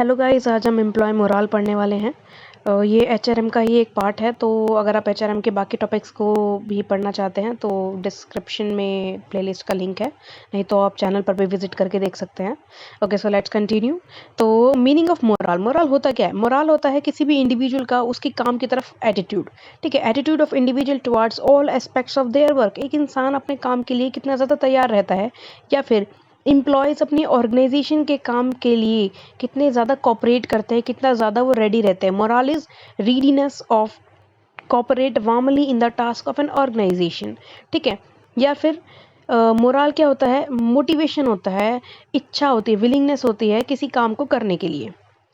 Hello guys, आज हम employ morale पढ़ने वाले हैं। ये एचआरएम का ही एक पार्ट है। तो अगर आप एचआरएम के बाकी टॉपिक्स को भी पढ़ना चाहते हैं तो डिस्क्रिप्शन में प्लेलिस्ट का लिंक है, नहीं तो आप चैनल पर भी विजिट करके देख सकते हैं। Okay, so let's continue. तो मीनिंग ऑफ मोराल, मोराल होता क्या है? मोराल होता है किसी भी इंडिविजुअल का उसकी काम की तरफ एटीट्यूड। ठीक है, attitude of individual towards all aspects of their work. एक इंसान अपने काम के लिए कितना ज़्यादा तैयार रहता है, या फिर एम्प्लॉयज़ अपनी ऑर्गेनाइजेशन के काम के लिए कितने ज़्यादा कोऑपरेट करते हैं, कितना ज़्यादा वो रेडी रहते हैं। Moral is readiness of cooperate warmly in the task of an organization. ठीक है, या फिर मोरल क्या होता है? मोटिवेशन होता है, इच्छा होती है, विलिंगनेस होती है किसी काम को करने के लिए।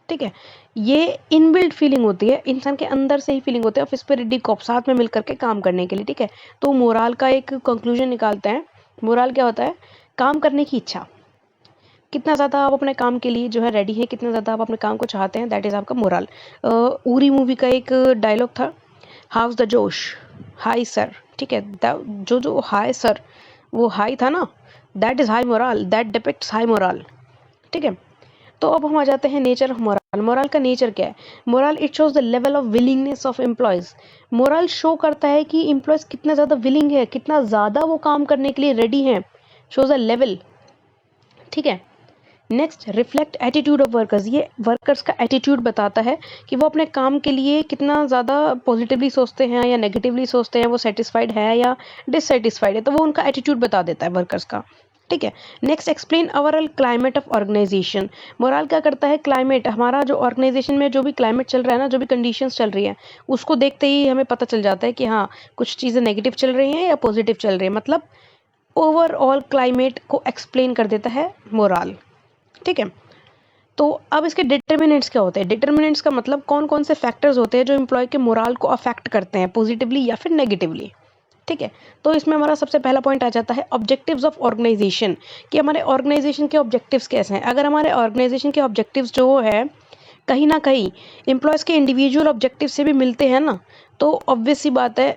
ठीक है, ये इनबिल्ट फीलिंग होती है, इंसान के अंदर से ही फीलिंग होती है ऑफ स्पिरिट कॉप, साथ में मिलकर के काम करने के लिए। ठीक है, तो मोरल का एक कंक्लूजन निकालते हैं। मोरल क्या होता है? काम करने की इच्छा, कितना ज़्यादा आप अपने काम के लिए जो है रेडी है, कितना ज़्यादा आप अपने काम को चाहते हैं, दैट इज़ आपका मोरल। उरी मूवी का एक डायलॉग था, हाउस द जोश, हाई सर। ठीक है, जो हाई सर, वो हाई था ना, that is high moral, that depicts high moral. ठीक है, तो अब हम आ जाते हैं नेचर ऑफ मोरल। मोरल का नेचर क्या है? Moral it shows the level of willingness of employees. Moral show करता है कि एम्प्लॉयज़ कितना ज़्यादा विलिंग है, कितना ज़्यादा वो काम करने के लिए रेडी हैं, शोज अ लेवल। ठीक है, next, reflect attitude of workers. ये वर्कर्स का एटीट्यूड बताता है कि वो अपने काम के लिए कितना ज़्यादा पॉजिटिवली सोचते हैं या नेगेटिवली सोचते हैं, वो सेटिस्फाइड है या डिससेटिस्फाइड है, तो वो उनका एटीट्यूड बता देता है वर्कर्स का। ठीक है, next, explain overall climate of organization. Moral क्या करता है? क्लाइमेट, हमारा जो ऑर्गेनाइजेशन में जो भी क्लाइमेट चल रहा है ना, जो भी कंडीशंस चल रही है, उसको देखते ही हमें पता चल जाता है कि हाँ, कुछ चीज़ें नेगेटिव चल रही हैं या पॉजिटिव चल रही है। मतलब ओवरऑल क्लाइमेट को एक्सप्लेन कर देता है मोरल। ठीक है, तो अब इसके डिटर्मिनेंट्स क्या होते हैं? डिटर्मिनेंट्स का मतलब कौन कौन से फैक्टर्स होते हैं जो एम्प्लॉय के मोरल को अफेक्ट करते हैं, पॉजिटिवली या फिर नेगेटिवली। ठीक है, तो इसमें हमारा सबसे पहला पॉइंट आ जाता है ऑब्जेक्टिव्स ऑफ ऑर्गेनाइजेशन, कि हमारे ऑर्गेनाइजेशन के ऑब्जेक्टिव्स कैसे हैं। अगर हमारे ऑर्गेनाइजेशन के ऑब्जेक्टिव्स जो है कहीं ना कहीं एम्प्लॉयज़ के इंडिविजुअल ऑब्जेक्टिव से भी मिलते हैं ना, तो ऑब्वियस सी बात है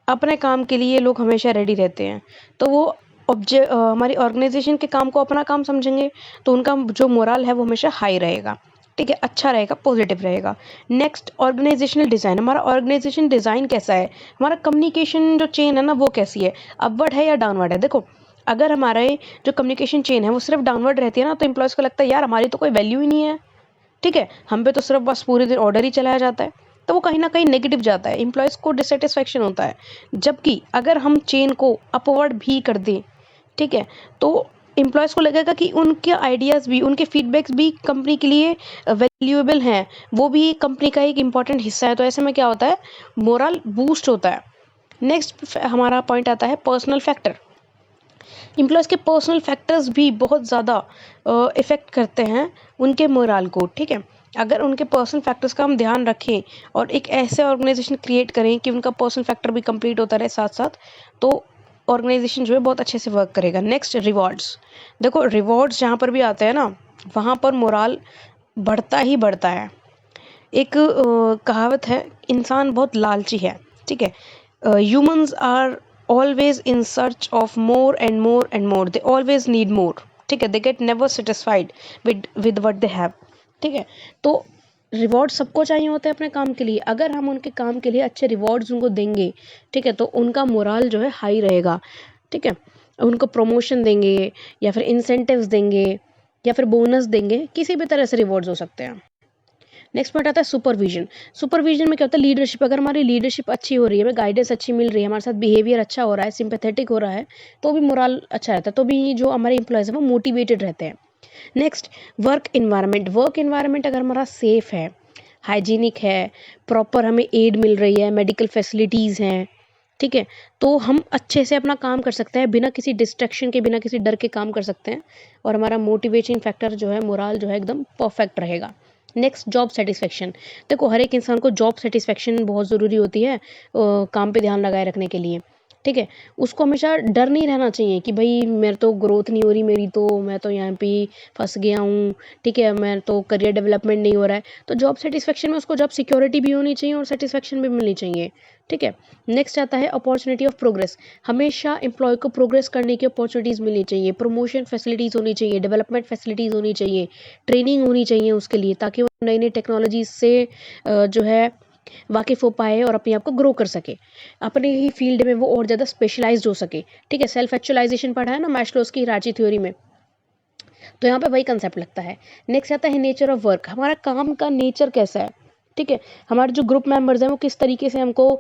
अपने काम के लिए लोग हमेशा रेडी रहते हैं। तो वो हमारी ऑर्गेनाइजेशन के काम को अपना काम समझेंगे, तो उनका जो मोरल है वो हमेशा हाई रहेगा। ठीक है, अच्छा रहेगा, पॉजिटिव रहेगा। Next, organizational design. हमारा ऑर्गेनाइजेशन डिज़ाइन कैसा है? हमारा कम्युनिकेशन जो चेन है ना, वो कैसी है? अपवर्ड है या डाउनवर्ड है? देखो, अगर हमारे जो कम्युनिकेशन चेन है वो सिर्फ डाउनवर्ड रहती है ना, तो एम्प्लॉयज़ को लगता है यार हमारी तो कोई वैल्यू ही नहीं है। ठीक है, हम पे तो सिर्फ बस पूरे दिन ऑर्डर ही चलाया जाता है, तो वो कहीं ना कहीं नेगेटिव जाता है, एम्प्लॉयज़ को डिससेटिस्फैक्शन होता है। जबकि अगर हम चेन को अपवर्ड भी कर दें, ठीक है, तो एम्प्लॉयज़ को लगेगा कि उनके आइडियाज़ भी, उनके फीडबैक्स भी कंपनी के लिए वैल्यूएबल हैं, वो भी कंपनी का एक इम्पॉर्टेंट हिस्सा है। तो ऐसे में क्या होता है? मोरल बूस्ट होता है। नेक्स्ट हमारा पॉइंट आता है पर्सनल फैक्टर। एम्प्लॉयज़ के पर्सनल फैक्टर्स भी बहुत ज़्यादा इफ़ेक्ट करते हैं उनके मोरल को। ठीक है, अगर उनके पर्सनल फैक्टर्स का हम ध्यान रखें और एक ऐसे ऑर्गेनाइजेशन क्रिएट करें कि उनका पर्सनल फैक्टर भी कंप्लीट होता रहे साथ साथ, तो ऑर्गेनाइजेशन जो है बहुत अच्छे से वर्क करेगा। Next, rewards. देखो, रिवॉर्ड्स जहाँ पर भी आते हैं ना, वहाँ पर मोरल बढ़ता ही बढ़ता है। एक कहावत है, इंसान बहुत लालची है। ठीक है, humans are always in search of more and more and more, they always need more. ठीक है, they get never satisfied with what they have. ठीक है, तो रिवॉर्ड सबको चाहिए होता है अपने काम के लिए। अगर हम उनके काम के लिए अच्छे रिवॉर्ड्स उनको देंगे, ठीक है, तो उनका मोरल जो है हाई रहेगा। ठीक है, उनको प्रमोशन देंगे या फिर इंसेंटिव्स देंगे या फिर बोनस देंगे, किसी भी तरह से रिवॉर्ड्स हो सकते हैं। नेक्स्ट पॉइंट आता है सुपरविजन। सुपरविजन में क्या होता है? लीडरशिप। अगर हमारी लीडरशिप अच्छी हो रही है, हमें गाइडेंस अच्छी मिल रही है, हमारे साथ बिहेवियर अच्छा हो रहा है, सिंपैथेटिक हो रहा है, तो भी मोरल अच्छा रहता है, तो भी जो हमारे एम्प्लॉयज़ हैं वो मोटिवेटेड रहते हैं। Next, work environment. Work environment अगर हमारा सेफ है, हाइजीनिक है, प्रॉपर हमें एड मिल रही है, मेडिकल फैसिलिटीज़ हैं, ठीक है, तो हम अच्छे से अपना काम कर सकते हैं, बिना किसी डिस्ट्रैक्शन के, बिना किसी डर के काम कर सकते हैं, और हमारा मोटिवेशन फैक्टर जो है, मोरल जो है एकदम परफेक्ट रहेगा। Next, job satisfaction. देखो, हर एक इंसान को जॉब सेटिस्फेक्शन बहुत ज़रूरी होती है काम पे ध्यान लगाए रखने के लिए। ठीक है? उसको हमेशा डर नहीं रहना चाहिए कि भई मेरे तो ग्रोथ नहीं हो रही मेरी तो, मैं तो यहाँ पे ही फँस गया हूँ, ठीक है? मैं तो करियर डेवलपमेंट नहीं हो रहा है। तो जॉब सैटिस्फैक्शन में उसको जॉब सिक्योरिटी भी होनी चाहिए और सैटिस्फैक्शन भी मिलनी चाहिए, ठीक है? नेक्स्ट आता है अपॉर्च्युनिटी ऑफ प्रोग्रेस। हमेशा एम्प्लॉय को प्रोग्रेस करने की अपॉर्च्युनिटीज़ मिलनी चाहिए, प्रमोशन फैसिलिटीज़ होनी चाहिए, डेवलपमेंट फैसिलिटीज़ होनी चाहिए, ट्रेनिंग होनी चाहिए उसके लिए ताकि वो नई-नई टेक्नोलॉजीज़ से जो है वाकिफ़ हो पाए और अपने आप को ग्रो कर सके। अपने ही फ़ील्ड में वो और ज़्यादा स्पेशलाइज़्ड हो सके, ठीक है? सेल्फ एक्चुअलाइज़ेशन पढ़ा है ना मैस्लोज़ की हिरार्ची थ्योरी में, तो यहाँ पे वही कंसेप्ट लगता है। नेक्स्ट आता है नेचर ऑफ वर्क, हमारा काम का नेचर कैसा है, ठीक है? हमारे जो ग्रुप मेंबर्स हैं वो किस तरीके से हमको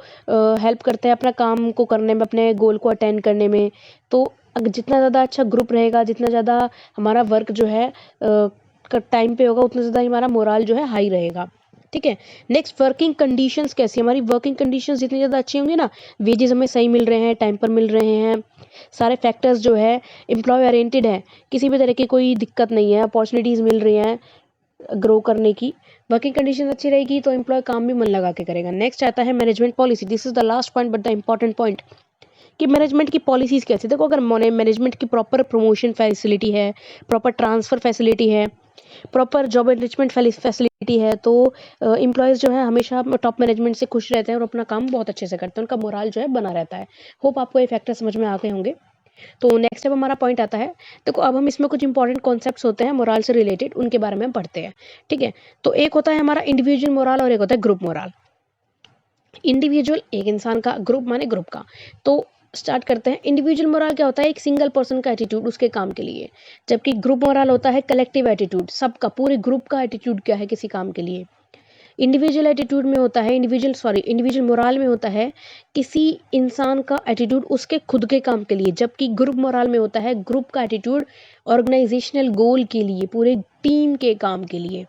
हेल्प करते हैं अपना काम को करने में, अपने गोल को अटेंड करने में। तो जितना ज़्यादा अच्छा ग्रुप रहेगा, जितना ज़्यादा हमारा वर्क जो है टाइम पे होगा, उतना ज़्यादा हमारा मोराल जो है हाई रहेगा, ठीक है? नेक्स्ट वर्किंग कंडीशंस कैसी, हमारी वर्किंग कंडीशंस जितनी ज़्यादा अच्छी होंगी ना, वेजेस हमें सही मिल रहे हैं, टाइम पर मिल रहे हैं, सारे फैक्टर्स जो है एम्प्लॉय ओरिएंटेड हैं, किसी भी तरह की कोई दिक्कत नहीं है, अपॉर्चुनिटीज़ मिल रही हैं ग्रो करने की, वर्किंग कंडीशन अच्छी रहेगी तो एम्प्लॉय काम भी मन लगा के करेगा। नेक्स्ट आता है management policy, this is the last point but the important point कि मैनेजमेंट की पॉलिसीज़ कैसी। देखो अगर मैनेजमेंट की प्रॉपर प्रमोशन फैसिलिटी है, प्रॉपर ट्रांसफ़र फैसिलिटी है, प्रॉपर जॉब एनरिचमेंट फैसिलिटी है, तो एम्प्लॉयज़ जो है हमेशा टॉप मैनेजमेंट से खुश रहते हैं और अपना काम बहुत अच्छे से करते हैं, उनका मोराल जो है बना रहता है। होप आपको ये फैक्टर समझ में आ गए होंगे। तो नेक्स्ट अब हमारा पॉइंट आता है, देखो अब हम इसमें कुछ इंपॉर्टेंट कॉन्सेप्ट्स होते हैं मोराल से रिलेटेड, उनके बारे में हम पढ़ते हैं, ठीक है? तो एक होता है हमारा इंडिविजुअल मोराल और एक होता है ग्रुप मोराल। इंडिविजुअल एक इंसान का, ग्रुप माने ग्रुप का। तो स्टार्ट करते हैं। इंडिविजुअल मोराल क्या होता है, एक सिंगल पर्सन का एटीट्यूड उसके काम के लिए, जबकि ग्रुप मोराल होता है कलेक्टिव एटीट्यूड, सबका पूरे ग्रुप का एटीट्यूड क्या है किसी काम के लिए। इंडिविजुअल एटीट्यूड में होता है, इंडिविजुअल मोराल में होता है किसी इंसान का एटीट्यूड उसके खुद के काम के लिए, जबकि ग्रुप मोराल में होता है ग्रुप का एटीट्यूड ऑर्गेनाइजेशनल गोल के लिए, पूरे टीम के काम के लिए,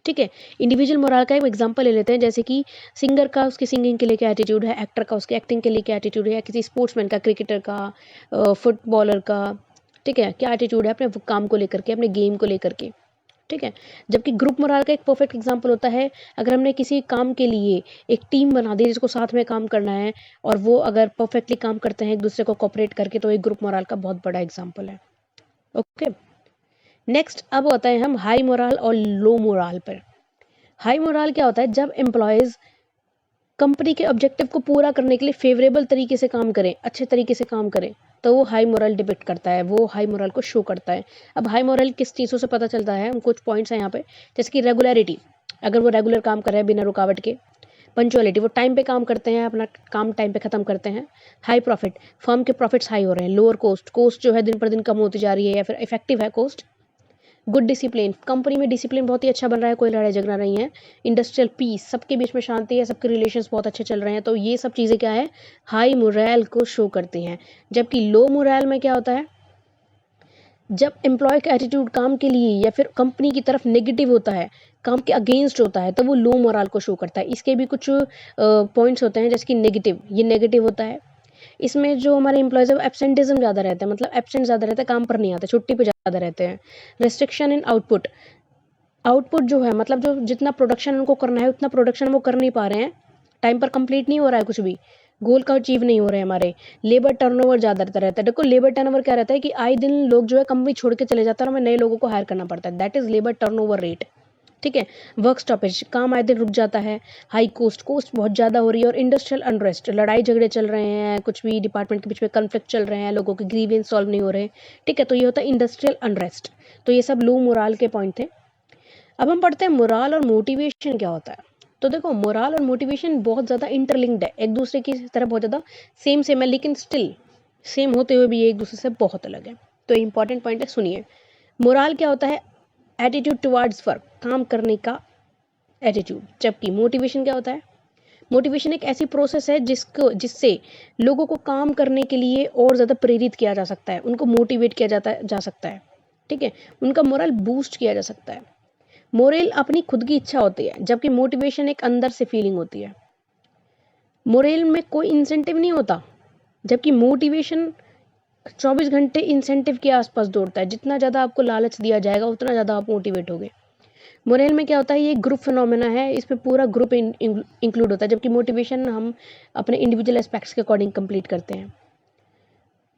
ठीक है? इंडिविजुअल मोराल का एक एग्जांपल ले लेते हैं, जैसे कि सिंगर का उसकी सिंगिंग के लिए क्या एटीट्यूड है, एक्टर का उसके एक्टिंग के लिए क्या एटीट्यूड है, या किसी स्पोर्ट्समैन का, क्रिकेटर का, फुटबॉलर का, ठीक है, क्या एटीट्यूड है अपने काम को लेकर के, अपने गेम को लेकर के, ठीक है? जबकि ग्रुप मोराल का एक परफेक्ट एग्जांपल होता है, अगर हमने किसी काम के लिए एक टीम बना दी जिसको साथ में काम करना है और वो अगर परफेक्टली काम करते हैं एक दूसरे को कोऑपरेट करके, तो एक ग्रुप मोराल का बहुत बड़ा एग्जांपल है। ओके, नेक्स्ट अब होता है हम हाई मोराल और लो मोराल पर। हाई मोराल क्या होता है, जब एम्प्लॉयज़ कंपनी के ऑब्जेक्टिव को पूरा करने के लिए फेवरेबल तरीके से काम करें, अच्छे तरीके से काम करें, तो वो हाई मोरल डिपिक्ट करता है, वो हाई मोरल को शो करता है। अब हाई मोरल किस चीज़ों से पता चलता है, हम कुछ पॉइंट्स हैं यहाँ पे, जैसे कि रेगुलरिटी, अगर वो रेगुलर काम कर रहे हैं बिना रुकावट के। पंचुअलिटी, वो टाइम पे काम करते हैं, अपना काम टाइम पे ख़त्म करते हैं। हाई प्रॉफिट, फर्म के प्रॉफिट्स हाई हो रहे हैं। लोअर कॉस्ट, कॉस्ट जो है दिन पर दिन कम होती जा रही है या फिर इफेक्टिव है कॉस्ट। गुड डिसिप्लिन, कंपनी में डिसिप्लिन बहुत ही अच्छा बन रहा है, कोई लड़ाई झगड़ा नहीं है। इंडस्ट्रियल पीस, सबके बीच में शांति है, सबके रिलेशंस बहुत अच्छे चल रहे हैं, तो ये सब चीज़ें क्या है, हाई मोरल को शो करती हैं। जबकि लो मोरल में क्या होता है, जब एम्प्लॉय का एटीट्यूड काम के लिए या फिर कंपनी की तरफ नेगेटिव होता है, काम के अगेंस्ट होता है, तो वो लो मोरल को शो करता है। इसके भी कुछ पॉइंट्स होते हैं, जैसे कि नेगेटिव, ये नेगेटिव होता है। इसमें जो हमारे एम्प्लॉयज़ है वो एब्सेंटिज़्म ज़्यादा रहता है, मतलब एब्सेंट ज़्यादा रहता है, काम पर नहीं आते, छुट्टी पे ज़्यादा रहते हैं। रिस्ट्रिक्शन इन आउटपुट, आउटपुट जो है मतलब जो जितना प्रोडक्शन उनको करना है उतना प्रोडक्शन वो कर नहीं पा रहे हैं, टाइम पर कंप्लीट नहीं हो रहा है कुछ भी, गोल का अचीव नहीं हो रहे हैं हमारे। लेबर टर्नओवर ज़्यादा रहता है। देखो लेबर टर्नओवर क्या रहता है कि आए दिन लोग जो है कंपनी छोड़ के चले जाते हैं और हमें नए लोगों को हायर करना पड़ता है, that is labour turnover rate, ठीक है? वर्क स्टॉपेज, काम आए दिन रुक जाता है। हाई कॉस्ट, कॉस्ट बहुत ज़्यादा हो रही है। और इंडस्ट्रियल अनरेस्ट, लड़ाई झगड़े चल रहे हैं, कुछ भी डिपार्टमेंट के बीच में कन्फ्लिक्ट चल रहे हैं, लोगों के ग्रीवेंस सॉल्व नहीं हो रहे, ठीक है? तो ये होता है इंडस्ट्रियल अनरेस्ट। तो ये सब लो मोराल के पॉइंट थे। अब हम पढ़ते हैं मोराल और मोटिवेशन क्या होता है। तो देखो मोराल और मोटिवेशन बहुत ज़्यादा इंटरलिंक्ड है, एक दूसरे की तरह बहुत ज़्यादा सेम है, लेकिन स्टिल सेम होते हुए भी ये एक दूसरे से बहुत अलग है। तो इंपॉर्टेंट पॉइंट है, सुनिए। मोराल क्या होता है, एटीट्यूड टुवर्ड्स वर्क, काम करने का एटीट्यूड। जबकि मोटिवेशन क्या होता है, मोटिवेशन एक ऐसी प्रोसेस है जिससे लोगों को काम करने के लिए और ज़्यादा प्रेरित किया जा सकता है, उनको मोटिवेट किया जा सकता है, ठीक है? उनका मोरल बूस्ट किया जा सकता है। मोरल अपनी खुद की इच्छा होती है, जबकि मोटिवेशन एक अंदर से फीलिंग होती है। मोरल में कोई इंसेंटिव नहीं होता, जबकि मोटिवेशन 24 घंटे इंसेंटिव के आसपास दौड़ता है। जितना ज़्यादा आपको लालच दिया जाएगा उतना ज़्यादा आप मोटिवेट होगे। मोरल में क्या होता है, ये ग्रुप फिनोमेना है, इसमें पूरा ग्रुप इंक्लूड होता है, जबकि मोटिवेशन हम अपने इंडिविजुअल एस्पेक्ट्स के अकॉर्डिंग कंप्लीट करते हैं।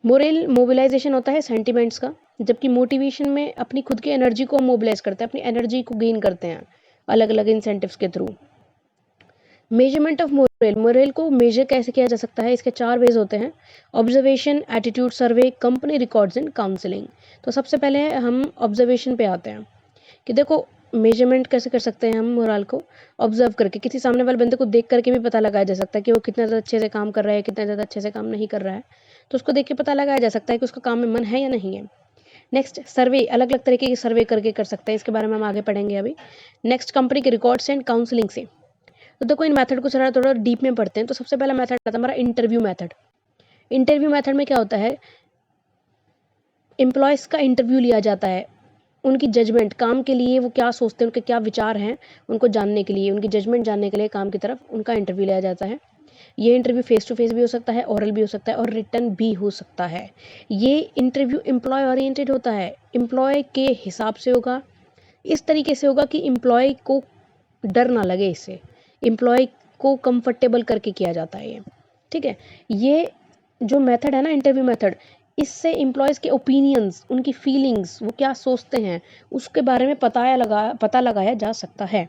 मोरल मोबिलाइजेशन होता है सेंटिमेंट्स का, जबकि मोटिवेशन में अपनी खुद की एनर्जी को मोबिलाइज करते हैं, अपनी एनर्जी को गेन करते हैं अलग अलग इंसेंटिव्स के through. Measurement of moral, moral को मेजर कैसे किया जा सकता है, इसके 4 वेज होते हैं: observation, attitude survey, company records and counselling. तो सबसे पहले हम ऑब्जर्वेशन पे आते हैं कि देखो मेजरमेंट कैसे कर सकते हैं हम मोरल को, ऑब्जर्व करके, किसी सामने वाले बंदे को देख करके भी पता लगाया जा सकता है कि वो कितना ज़्यादा अच्छे से काम कर रहा है, कितना ज़्यादा अच्छे से काम नहीं कर रहा है, तो उसको देख के पता लगाया जा सकता है कि उसका काम में मन है या नहीं है। नेक्स्ट सर्वे, अलग अलग तरीके की सर्वे करके कर सकते हैं, इसके बारे में हम आगे पढ़ेंगे अभी। नेक्स्ट कंपनी के रिकॉर्ड्स एंड काउंसलिंग से, तो देखो इन मेथड को थोड़ा डीप में पढ़ते हैं। तो सबसे पहला मेथड आता है हमारा इंटरव्यू मेथड। इंटरव्यू मेथड में क्या होता है, एम्प्लॉयज़ का इंटरव्यू लिया जाता है, उनकी जजमेंट, काम के लिए वो क्या सोचते हैं, उनके क्या विचार हैं, उनको जानने के लिए, उनकी जजमेंट जानने के लिए काम की तरफ उनका इंटरव्यू लिया जाता है। ये इंटरव्यू फेस टू फेस भी हो सकता है, ओरल भी हो सकता है और रिटन भी हो सकता है। ये इंटरव्यू एम्प्लॉय ओरिएंटेड होता है, एम्प्लॉय के हिसाब से होगा, इस तरीके से होगा कि एम्प्लॉय को डर ना लगे, इससे एम्प्लॉय को कंफर्टेबल करके किया जाता है ये, ठीक है। ये जो मेथड है ना इंटरव्यू मेथड, इससे एम्प्लॉयज़ के ओपिनियंस, उनकी फीलिंग्स, वो क्या सोचते हैं, उसके बारे में पता लगाया जा सकता है,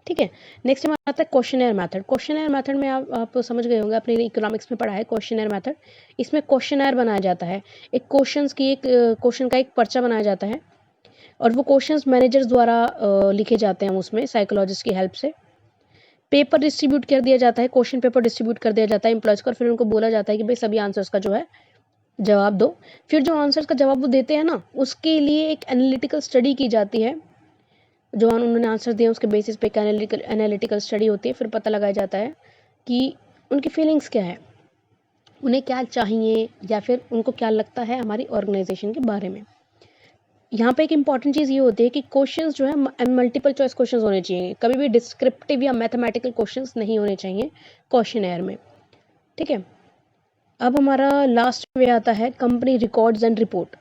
ठीक है। नेक्स्ट में आता है क्वेश्चनर मेथड। क्वेश्चनर मेथड में आप समझ गए होंगे, अपने इकोनॉमिक्स में पढ़ा है क्वेश्चनर मेथड। इसमें क्वेश्चनर बनाया जाता है, एक क्वेश्चन का एक पर्चा बनाया जाता है और वो क्वेश्चंस मैनेजर्स द्वारा लिखे जाते हैं उसमें साइकोलॉजिस्ट की हेल्प से। पेपर डिस्ट्रीब्यूट कर दिया जाता है, क्वेश्चन पेपर डिस्ट्रीब्यूट कर दिया जाता है एम्प्लॉयज़ को, और फिर उनको बोला जाता है कि भाई सभी आंसर्स का जो है जवाब दो। फिर जो आंसर्स का जवाब वो देते हैं ना, उसके लिए एक एनालिटिकल स्टडी की जाती है। जो उन्होंने आंसर दिए उसके बेसिस पे एक एनालिटिकल स्टडी होती है, फिर पता लगाया जाता है कि उनकी फीलिंग्स क्या है, उन्हें क्या चाहिए, या फिर उनको क्या लगता है हमारी ऑर्गेनाइजेशन के बारे में। यहाँ पे एक इंपॉर्टेंट चीज़ ये होती है कि क्वेश्चंस जो है मल्टीपल चॉइस क्वेश्चंस होने चाहिए, कभी भी डिस्क्रिप्टिव या मैथमेटिकल क्वेश्चंस नहीं होने चाहिए क्वेश्चनर में, ठीक है। अब हमारा लास्ट में आता है company records and report.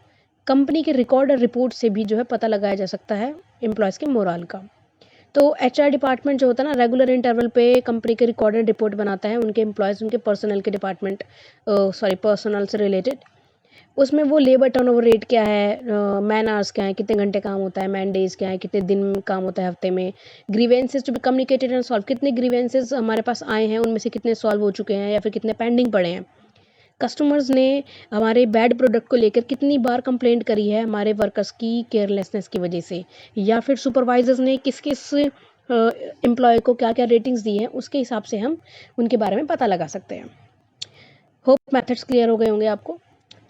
Company के रिकॉर्ड और रिपोर्ट से भी जो है पता लगाया जा सकता है एम्प्लॉयज़ के मोरल का। तो एचआर डिपार्टमेंट जो होता है ना, रेगुलर इंटरवल पे कंपनी के रिकॉर्ड एंड रिपोर्ट बनाता है उनके एम्प्लॉयज़, उनके पर्सनल के डिपार्टमेंट, पर्सनल से रिलेटेड। उसमें वो लेबर टर्नओवर रेट क्या है, मैन आवर्स क्या है, कितने घंटे काम होता है, मैन डेज क्या है, कितने दिन काम होता है हफ्ते में, grievances to be communicated and solve, कितने ग्रीवेंसेज हमारे पास आए हैं, उनमें से कितने सॉल्व हो चुके हैं या फिर कितने पेंडिंग पड़े हैं। कस्टमर्स ने हमारे बैड प्रोडक्ट को लेकर कितनी बार कंप्लेंट करी है हमारे वर्कर्स की केयरलेसनेस की वजह से, या फिर सुपरवाइजर्स ने किस किस एम्प्लॉय को क्या क्या रेटिंग्स दी हैं, उसके हिसाब से हम उनके बारे में पता लगा सकते हैं। होप मेथड्स क्लियर हो गए होंगे आपको।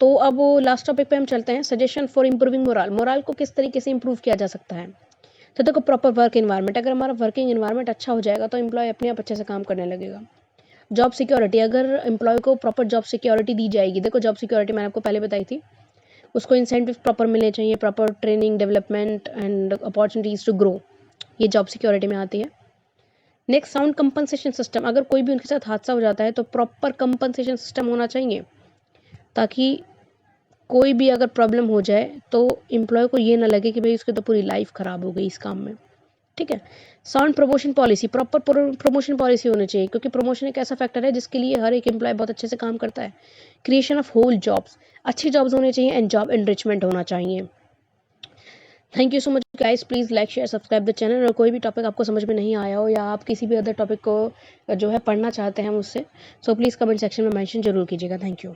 तो अब लास्ट टॉपिक पे हम चलते हैं, suggestion for improving moral. Moral को किस तरीके से इम्प्रूव किया जा सकता है। तो देखो प्रॉपर वर्क एनवायरनमेंट, अगर हमारा वर्किंग एनवायरनमेंट अच्छा हो जाएगा तो एम्प्लॉय अपने आप अच्छे से काम करने लगेगा। जॉब सिक्योरिटी, अगर एम्प्लॉय को प्रॉपर जॉब सिक्योरिटी दी जाएगी, देखो जॉब सिक्योरिटी मैंने आपको पहले बताई थी, उसको इंसेंटिव प्रॉपर मिलने चाहिए, proper training, development and opportunities to grow, ये जॉब सिक्योरिटी में आती है। नेक्स्ट साउंड कंपनसेशन सिस्टम, अगर कोई भी उनके साथ हादसा हो जाता है तो प्रॉपर कंपनसेशन सिस्टम होना चाहिए, ताकि कोई भी अगर प्रॉब्लम हो जाए तो एम्प्लॉय को ये ना लगे कि भाई उसकी तो पूरी लाइफ ख़राब हो गई इस काम में, ठीक है। Sound promotion policy, proper promotion policy होनी चाहिए, क्योंकि प्रमोशन एक ऐसा फैक्टर है जिसके लिए हर एक एम्प्लॉय बहुत अच्छे से काम करता है। क्रिएशन ऑफ होल जॉब्स, अच्छी जॉब्स होने चाहिए एंड जॉब एनरिचमेंट होना चाहिए। Thank you so much guys, please like share subscribe the channel. और कोई भी टॉपिक आपको समझ में नहीं आया हो या आप किसी भी अदर टॉपिक को जो है पढ़ना चाहते हैं मुझसे, सो प्लीज़ कमेंट सेक्शन में मेंशन जरूर कीजिएगा। Thank you.